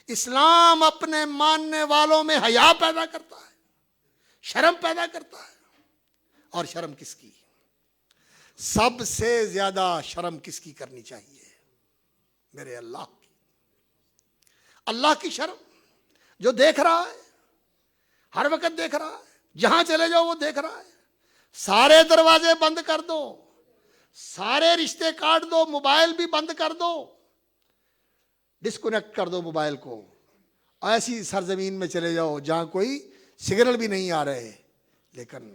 اسلام اپنے ماننے والوں میں حیا پیدا کرتا ہے، شرم پیدا کرتا ہے، اور شرم کس کی؟ سب سے زیادہ شرم کس کی کرنی چاہیے؟ میرے اللہ کی. اللہ کی شرم جو دیکھ رہا ہے، ہر وقت دیکھ رہا ہے، جہاں چلے جاؤ وہ دیکھ رہا ہے. سارے دروازے بند کر دو، سارے رشتے کاٹ دو، موبائل بھی بند کر دو، ڈسکنیکٹ کر دو موبائل کو. ایسی سرزمین میں چلے جاؤ جہاں کوئی سگنل بھی نہیں آ رہے، لیکن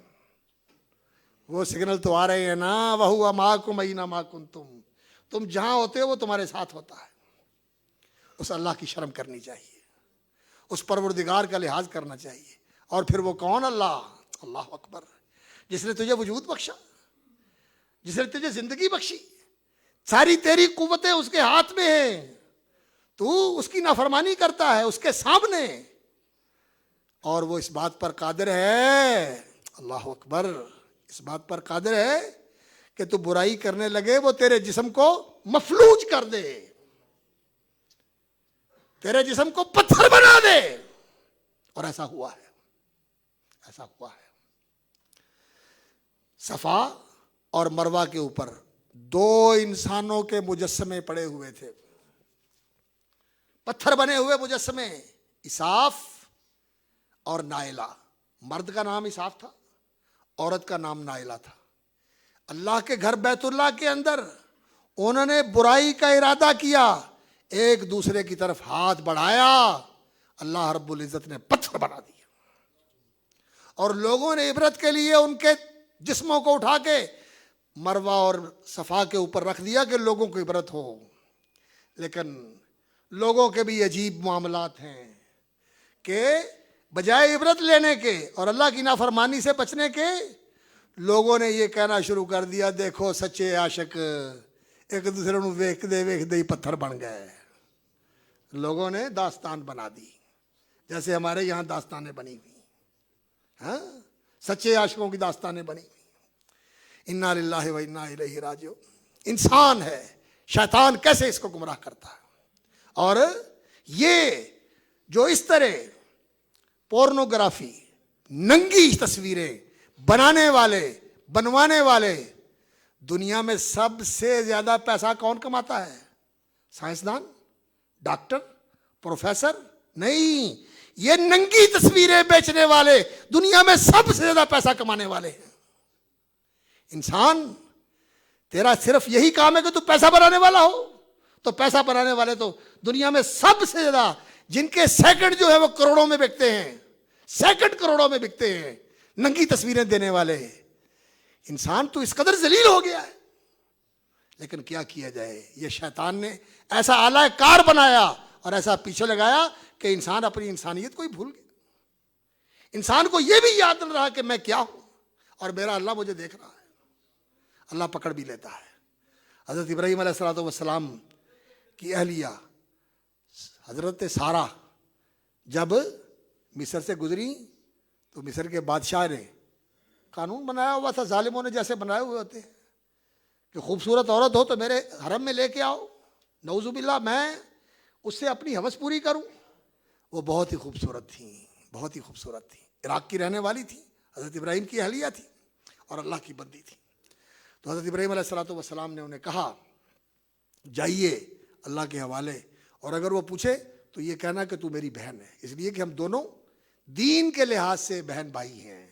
وہ سگنل تو آ رہے ہیں نا. وَهُوَ مَعَكُمْ أَيْنَمَا كُنتُمْ. تم جہاں ہوتے ہو وہ تمہارے ساتھ ہوتا ہے. اس اللہ کی شرم کرنی چاہیے، اس پروردگار کا لحاظ کرنا چاہیے. اور پھر وہ کون؟ اللہ اکبر، جس نے تجھے وجود بخشا، جس نے تجھے زندگی بخشی. ساری تیری قوتیں اس کے ہاتھ میں ہیں، تو اس کی نافرمانی کرتا ہے اس کے سامنے، اور وہ اس بات پر قادر ہے، اللہ اکبر، اس بات پر قادر ہے کہ تو برائی کرنے لگے وہ تیرے جسم کو مفلوج کر دے، تیرے جسم کو پتھر بنا دے. اور ایسا ہوا ہے، ایسا ہوا ہے. صفا اور مروہ کے اوپر دو انسانوں کے مجسمے پڑے ہوئے تھے، پتھر بنے ہوئے مجسمے، اساف اور نائلہ. مرد کا نام اساف تھا، عورت کا نام نائلہ تھا. اللہ کے گھر بیت اللہ کے اندر انہوں نے برائی کا ارادہ کیا، ایک دوسرے کی طرف ہاتھ بڑھایا، اللہ رب العزت نے پتھر بنا دیا. اور لوگوں نے عبرت کے لیے ان کے جسموں کو اٹھا کے مروہ اور صفا کے اوپر رکھ دیا کہ لوگوں کو عبرت ہو. لیکن لوگوں کے بھی عجیب معاملات ہیں کہ بجائے عبرت لینے کے اور اللہ کی نافرمانی سے بچنے کے، لوگوں نے یہ کہنا شروع کر دیا، دیکھو سچے عاشق ایک دوسرے کو ویکھ دے ہی پتھر بن گئے. لوگوں نے داستان بنا دی، جیسے ہمارے یہاں داستانیں بنی ہوئی، ہاں، سچے عاشقوں کی داستانیں بنی ہوئی. انا للہ و انا الیہ راجعون. انسان ہے، شیطان کیسے اس کو گمراہ کرتا ہے. اور یہ جو اس طرح پورنوگرافی، ننگی تصویریں بنانے والے، بنوانے والے، دنیا میں سب سے زیادہ پیسہ کون کماتا ہے؟ سائنسدان، ڈاکٹر، پروفیسر؟ نہیں، یہ ننگی تصویریں بیچنے والے دنیا میں سب سے زیادہ پیسہ کمانے والے ہیں. انسان، تیرا صرف یہی کام ہے کہ تو پیسہ بنانے والا ہو، تو پیسہ بنانے والے تو دنیا میں سب سے زیادہ، جن کے سیکنڈ جو ہے وہ کروڑوں میں بکتے ہیں، سیکنڈ کروڑوں میں بکتے ہیں، ننگی تصویریں دینے والے. انسان تو اس قدر ذلیل ہو گیا ہے. لیکن کیا کیا جائے، یہ شیطان نے ایسا آلہ کار بنایا اور ایسا پیچھے لگایا کہ انسان اپنی انسانیت کو ہی بھول گیا. انسان کو یہ بھی یاد نہ رہا کہ میں کیا ہوں اور میرا اللہ مجھے دیکھ رہا ہے. اللہ پکڑ بھی لیتا ہے. حضرت ابراہیم علیہ السلام کی اہلیہ حضرت سارہ جب مصر سے گزری تو مصر کے بادشاہ نے قانون بنایا ہوا تھا، ظالموں نے جیسے بنائے ہوئے ہوتے ہیں کہ خوبصورت عورت ہو تو میرے حرم میں لے کے آؤ، نعوذ باللہ میں اس سے اپنی ہوس پوری کروں. وہ بہت ہی خوبصورت تھیں، بہت ہی خوبصورت تھیں، عراق کی رہنے والی تھی، حضرت ابراہیم کی اہلیہ تھی اور اللہ کی بندی تھی. تو حضرت ابراہیم علیہ السلام نے انہیں کہا جائیے اللہ کے حوالے، اور اگر وہ پوچھے تو یہ کہنا کہ تو میری بہن ہے، اس لیے کہ ہم دونوں دین کے لحاظ سے بہن بھائی ہیں.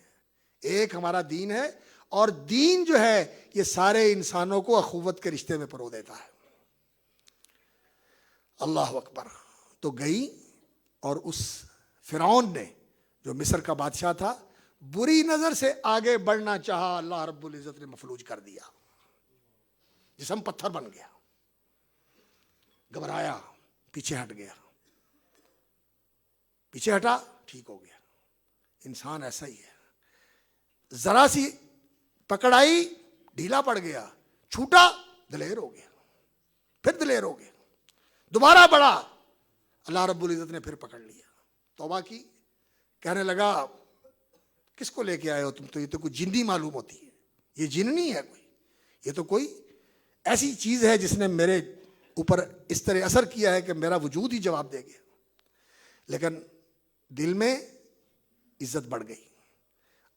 ایک ہمارا دین ہے، اور دین جو ہے یہ سارے انسانوں کو اخوت کے رشتے میں پرو دیتا ہے. اللہ اکبر. تو گئی اور اس فرعون نے جو مصر کا بادشاہ تھا بری نظر سے آگے بڑھنا چاہا، اللہ رب العزت نے مفلوج کر دیا، جسم پتھر بن گیا، گھبرایا، پیچھے ہٹ گیا، پیچھے ہٹا، ٹھیک ہو گیا. انسان ایسا ہی ہے، ذرا سی پکڑ آئی ڈھیلا پڑ گیا، چھوٹا دلیر ہو گیا، پھر دلیر ہو گیا، دوبارہ بڑھا، اللہ رب العزت نے پھر پکڑ لیا، توبہ کی، کہنے لگا کس کو لے کے آئے ہو تم؟ تو یہ تو کوئی جنی معلوم ہوتی ہے، یہ جن نہیں ہے کوئی، یہ تو کوئی ایسی چیز ہے جس نے میرے اوپر اس طرح اثر کیا ہے کہ میرا وجود ہی جواب دے گیا. لیکن دل میں عزت بڑھ گئی،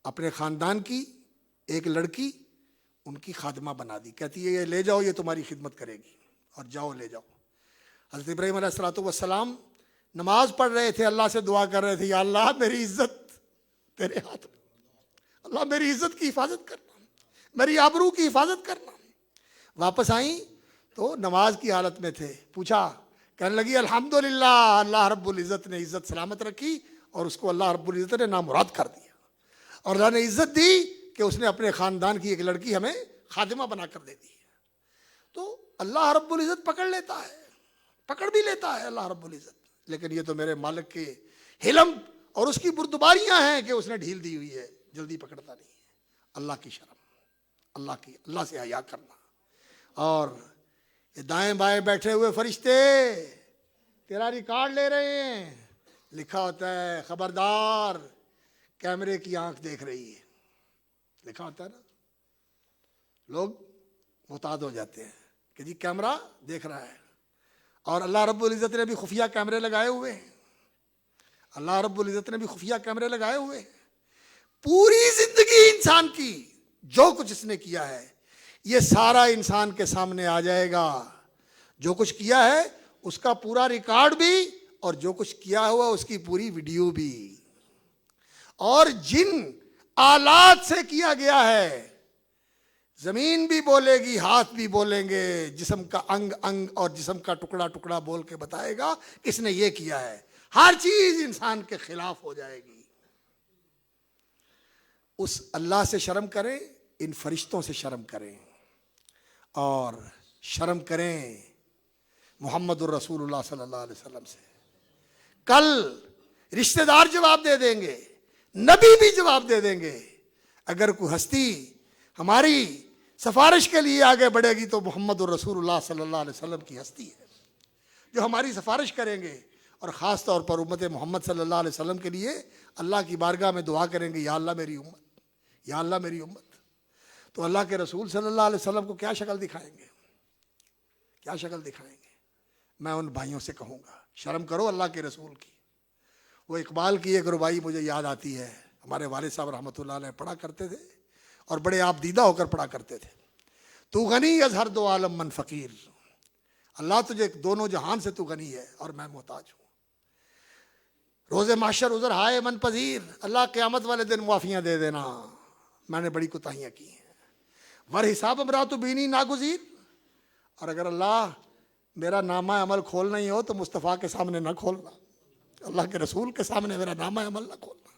اپنے خاندان کی ایک لڑکی ان کی خادمہ بنا دی، کہتی ہے یہ لے جاؤ، یہ تمہاری خدمت کرے گی، اور جاؤ لے جاؤ۔ حضرت ابراہیم علیہ الصلوۃ والسلام نماز پڑھ رہے تھے، اللہ سے دعا کر رہے تھے، یا اللہ میری عزت تیرے ہاتھ میں، اللہ میری عزت کی حفاظت کرنا، میری آبرو کی حفاظت کرنا۔ واپس آئیں تو نماز کی حالت میں تھے، پوچھا، کہنے لگی الحمدللہ، اللہ رب العزت نے عزت سلامت رکھی اور اس کو اللہ رب العزت نے نامراد کر دیا، اور اللہ نے عزت دی کہ اس نے اپنے خاندان کی ایک لڑکی ہمیں خادمہ بنا کر دے دی۔ تو اللہ رب العزت پکڑ لیتا ہے، پکڑ بھی لیتا ہے اللہ رب العزت، لیکن یہ تو میرے مالک کے حلم اور اس کی بردباریاں ہیں کہ اس نے ڈھیل دی ہوئی ہے، جلدی پکڑتا نہیں ہے۔ اللہ کی شرم، اللہ سے حیا کرنا۔ اور یہ دائیں بائیں بیٹھے ہوئے فرشتے تیرا ریکارڈ لے رہے ہیں، لکھا ہوتا ہے خبردار کیمرے کی آنکھ دیکھ رہی ہے، لکھا ہوتا ہے نا، لوگ محتاط ہو جاتے ہیں کہ جی کیمرہ دیکھ رہا ہے۔ اور اللہ رب العزت نے بھی خفیہ کیمرے لگائے ہوئے ہیں، اللہ رب العزت نے بھی خفیہ کیمرے لگائے ہوئے ہیں۔ پوری زندگی انسان کی جو کچھ اس نے کیا ہے یہ سارا انسان کے سامنے آ جائے گا، جو کچھ کیا ہے اس کا پورا ریکارڈ بھی، اور جو کچھ کیا ہوا اس کی پوری ویڈیو بھی، اور جن آلات سے کیا گیا ہے، زمین بھی بولے گی، ہاتھ بھی بولیں گے، جسم کا انگ انگ اور جسم کا ٹکڑا ٹکڑا بول کے بتائے گا کس نے یہ کیا ہے، ہر چیز انسان کے خلاف ہو جائے گی۔ اس اللہ سے شرم کریں، ان فرشتوں سے شرم کریں، اور شرم کریں محمد الرسول اللہ صلی اللہ علیہ وسلم سے۔ کل رشتہ دار جواب دے دیں گے، نبی بھی جواب دے دیں گے۔ اگر کوئی ہستی ہماری سفارش کے لیے آگے بڑھے گی تو محمد الرسول اللہ صلی اللہ علیہ وسلم کی ہستی ہے جو ہماری سفارش کریں گے، اور خاص طور پر امت محمد صلی اللہ علیہ وسلم کے لیے اللہ کی بارگاہ میں دعا کریں گے، یا اللہ میری امت، یا اللہ میری امت۔ تو اللہ کے رسول صلی اللہ علیہ وسلم کو کیا شکل دکھائیں گے، کیا شکل دکھائیں گے؟ میں ان بھائیوں سے کہوں گا شرم کرو اللہ کے رسول کی۔ وہ اقبال کی ایک ربائی مجھے یاد آتی ہے، ہمارے والد صاحب رحمۃ اللہ علیہ پڑھا کرتے تھے، اور بڑے آپ دیدہ ہو کر پڑھا کرتے تھے۔ تو غنی از ہر دو عالم من فقیر، اللہ تجھے دونوں جہان سے تو غنی ہے اور میں محتاج ہوں۔ روز محشر عذر ہائے من پذیر، اللہ قیامت والے دن معافیاں دے دینا، میں نے بڑی کوتاہیاں کی ہیں۔ ور حساب امرات بینی ناگزیر، اور اگر اللہ میرا نامہ عمل کھولنا ہی ہو تو مصطفیٰ کے سامنے نہ کھولنا، اللہ کے رسول کے سامنے میرا نامہ عمل نہ کھولنا۔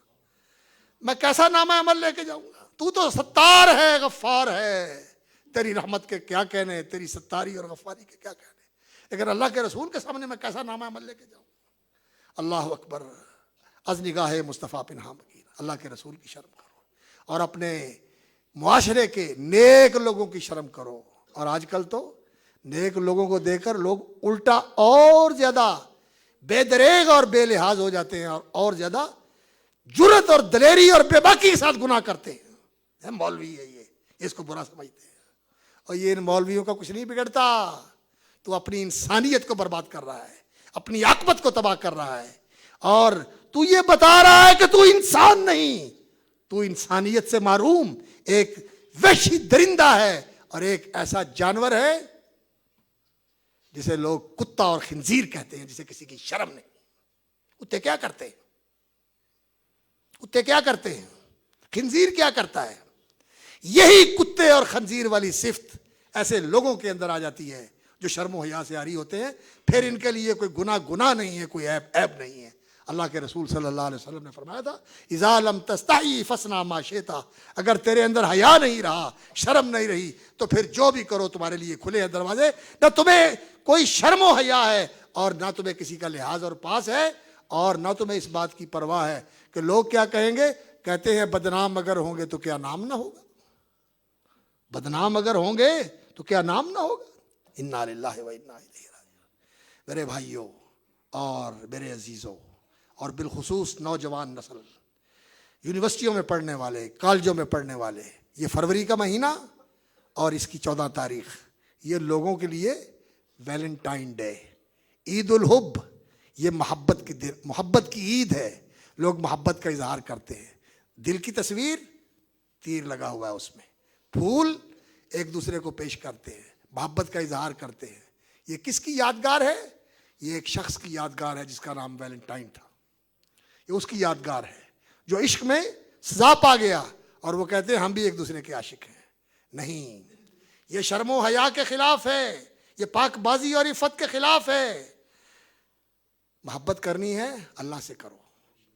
میں کیسا نامہ عمل لے کے جاؤں گا؟ تو ستار ہے، غفار ہے، تیری رحمت کے کیا کہنے، تیری ستاری اور غفاری کے کیا کہنے، لیکن اللہ کے رسول کے سامنے میں کیسا نامہ عمل لے کے جاؤں گا؟ اللہ اکبر، از نگاہ مصطفیٰ پنہاں مگیر، اللہ کے رسول کی شرم کرو، اور اپنے معاشرے کے نیک لوگوں کی شرم کرو۔ اور آج کل تو نیک لوگوں کو دیکھ کر لوگ الٹا اور زیادہ بے دریغ اور بے لحاظ ہو جاتے ہیں، اور زیادہ جرت اور دلیری اور بے باکی کے ساتھ گناہ کرتے ہیں۔ مولوی ہے یہ، اس کو برا سمجھتے ہیں، اور یہ ان مولویوں کا کچھ نہیں بگڑتا، تو اپنی انسانیت کو برباد کر رہا ہے، اپنی عاقبت کو تباہ کر رہا ہے، اور تو یہ بتا رہا ہے کہ تو انسان نہیں، تو انسانیت سے محروم ایک وحشی درندہ ہے، اور ایک ایسا جانور ہے جسے لوگ کتا اور خنزیر کہتے ہیں، جسے کسی کی شرم نہیں۔ کتے کیا کرتے ہیں؟ کتے کیا کرتے ہیں؟ خنزیر کیا کرتا ہے؟ یہی کتے اور خنزیر والی صفت ایسے لوگوں کے اندر آ جاتی ہے جو شرم و حیا سے عاری ہوتے ہیں، پھر ان کے لیے کوئی گناہ نہیں ہے، کوئی عیب نہیں ہے۔ اللہ کے رسول صلی اللہ علیہ وسلم نے فرمایا تھا، اذا لم تستحی فاصنع ما شئت، اگر تیرے اندر حیا نہیں رہا، شرم نہیں رہی، تو پھر جو بھی کرو تمہارے لیے کھلے ہیں دروازے، نہ تمہیں کوئی شرم و حیا ہے، اور نہ تمہیں کسی کا لحاظ اور پاس ہے، اور نہ تمہیں اس بات کی پرواہ ہے کہ لوگ کیا کہیں گے۔ کہتے ہیں بدنام اگر ہوں گے تو کیا نام نہ ہوگا، بدنام اگر ہوں گے تو کیا نام نہ ہوگا۔ انا للہ و انا الیہ راجعون۔ میرے بھائیوں اور میرے عزیزوں، اور بالخصوص نوجوان نسل، یونیورسٹیوں میں پڑھنے والے، کالجوں میں پڑھنے والے، یہ فروری کا مہینہ اور اس کی 14 تاریخ یہ لوگوں کے لیے ویلنٹائن ڈے، عید الحب، یہ محبت کی عید ہے۔ لوگ محبت کا اظہار کرتے ہیں، دل کی تصویر تیر لگا ہوا ہے اس میں. پھول ایک دوسرے کو پیش کرتے ہیں, محبت کا اظہار کرتے ہیں. یہ کس کی یادگار ہے؟ یہ ایک شخص کی یادگار ہے جس کا نام ویلنٹائن تھا. یہ اس کی یادگار ہے جو عشق میں سزا پا گیا اور وہ کہتے ہیں ہم بھی ایک دوسرے کے عاشق ہیں. نہیں, یہ شرم و حیا کے خلاف ہے, یہ پاک بازی اور عفت کے خلاف ہے. محبت کرنی ہے اللہ سے کرو,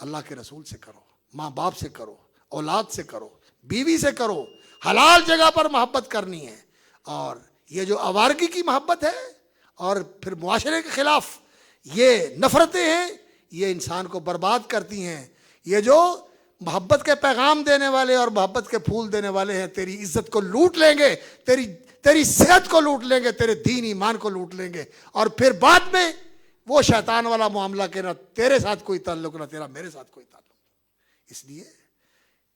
اللہ کے رسول سے کرو, ماں باپ سے کرو, اولاد سے کرو, بیوی سے کرو, حلال جگہ پر محبت کرنی ہے. اور یہ جو آوارگی کی محبت ہے اور پھر معاشرے کے خلاف یہ نفرتیں ہیں, یہ انسان کو برباد کرتی ہیں. یہ جو محبت کے پیغام دینے والے اور محبت کے پھول دینے والے ہیں, تیری عزت کو لوٹ لیں گے, تیری صحت کو لوٹ لیں گے, تیرے دین ایمان کو لوٹ لیں گے, اور پھر بعد میں وہ شیطان والا معاملہ کہ نہ تیرے ساتھ کوئی تعلق نہ تیرا میرے ساتھ کوئی تعلق. اس لیے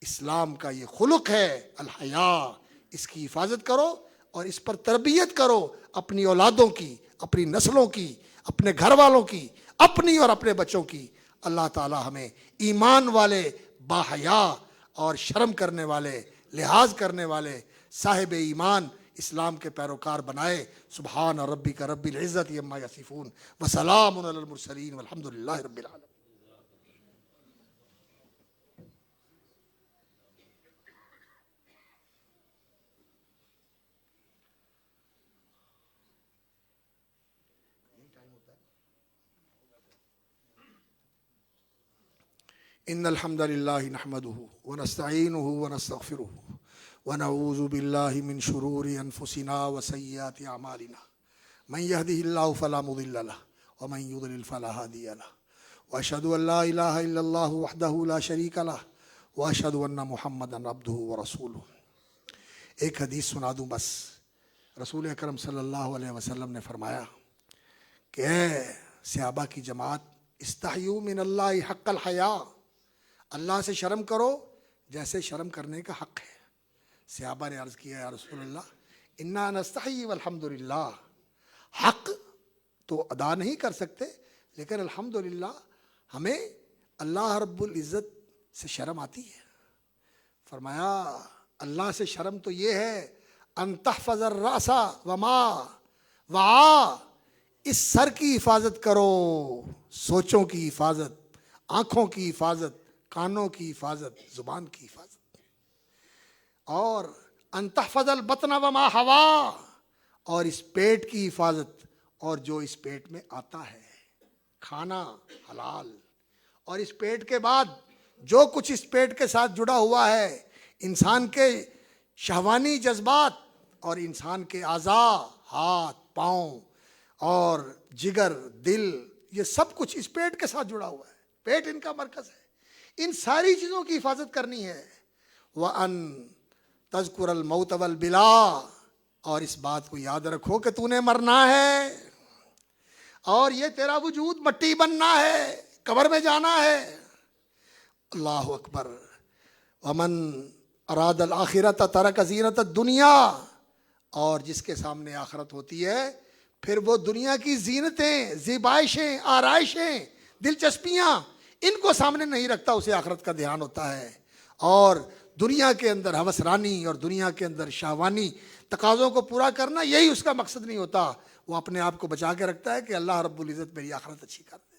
اسلام کا یہ خلق ہے الحیا, اس کی حفاظت کرو اور اس پر تربیت کرو اپنی اولادوں کی, اپنی نسلوں کی, اپنے گھر والوں کی, اپنی اور اپنے بچوں کی. اللہ تعالی ہمیں ایمان والے, باحیا اور شرم کرنے والے, لحاظ کرنے والے, صاحب ایمان اسلام کے پیروکار بنائے. سبحان ربک رب العزت عما یصفون وسلام علی المرسلین والحمد للہ رب العالمین. ان الحمد للہ نحمدہ ونستعینہ ونستغفرہ ونعوذ باللہ من شرور انفسنا وسیئات اعمالنا من یہدہ اللہ فلا مضل لہ ومن یضلل فلا ہادی لہ واشہد ان لا الہ الا اللہ وحدہ لا شریک لہ واشہد ان محمدا عبدہ ورسولہ. ایک حدیث سنا دوں بس. رسول اکرم صلی اللہ علیہ وسلم نے فرمایا کہ اے صحابہ کی جماعت, استحیوا من اللہ حق الحیا, اللہ سے شرم کرو جیسے شرم کرنے کا حق ہے. صحابہ نے عرض کیا یا رسول اللہ انا نستحی والحمدللہ, حق تو ادا نہیں کر سکتے لیکن الحمدللہ ہمیں اللہ رب العزت سے شرم آتی ہے. فرمایا اللہ سے شرم تو یہ ہے ان تحفظ الراس وما وعا, اس سر کی حفاظت کرو, سوچوں کی حفاظت, آنکھوں کی حفاظت, کانوں کی حفاظت, زبان کی حفاظت. اور ان تحفظ البطن وما ہوا, اور اس پیٹ کی حفاظت اور جو اس پیٹ میں آتا ہے, کھانا حلال, اور اس پیٹ کے بعد جو کچھ اس پیٹ کے ساتھ جڑا ہوا ہے, انسان کے شہوانی جذبات اور انسان کے اعضاء, ہاتھ پاؤں اور جگر دل, یہ سب کچھ اس پیٹ کے ساتھ جڑا ہوا ہے. پیٹ ان کا مرکز ہے. ان ساری چیزوں کی حفاظت کرنی ہے. وَأَن تذکر الموت والبلا, اور اس بات کو یاد رکھو کہ تو نے مرنا ہے اور یہ تیرا وجود مٹی بننا ہے, قبر میں جانا ہے. اللہ اکبر. ومن اراد الآخرۃ ترک زینت الدنیا, اور جس کے سامنے آخرت ہوتی ہے پھر وہ دنیا کی زینتیں, زیبائشیں, آرائشیں, دلچسپیاں, ان کو سامنے نہیں رکھتا, اسے آخرت کا دھیان ہوتا ہے. اور دنیا کے اندر ہوس رانی اور دنیا کے اندر شہوانی تقاضوں کو پورا کرنا, یہی اس کا مقصد نہیں ہوتا. وہ اپنے آپ کو بچا کے رکھتا ہے کہ اللہ رب العزت میری آخرت اچھی کر دے.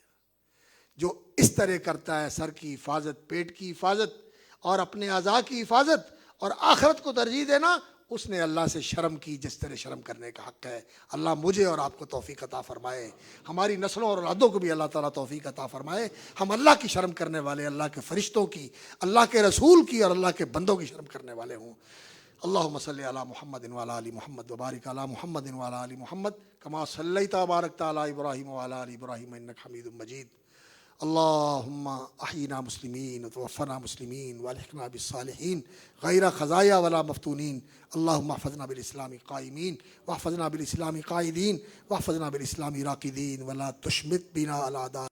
جو اس طرح کرتا ہے, سر کی حفاظت, پیٹ کی حفاظت اور اپنے اعضاء کی حفاظت اور آخرت کو ترجیح دینا, اس نے اللہ سے شرم کی جس طرح شرم کرنے کا حق ہے. اللہ مجھے اور آپ کو توفیق عطا فرمائے, ہماری نسلوں اور اولادوں کو بھی اللہ تعالیٰ توفیق عطا فرمائے. ہم اللہ کی شرم کرنے والے, اللہ کے فرشتوں کی, اللہ کے رسول کی اور اللہ کے بندوں کی شرم کرنے والے ہوں. اللہم صلی علی محمد وعلی آل محمد وبارک علی محمد وعلی آل محمد کما صلیت وبارکت علی ابراہیم وعلی آل ابراہیم انک حمید مجید. اللہم احینا مسلمین وتوفنا مسلمین والحقنا بالصالحین غیر خزایا ولا مفتونین. اللہم احفظنا بالاسلام قائمین واحفظنا بالاسلام قائدین واحفظنا بالاسلام راقدین ولا تشمت بنا علی اعداء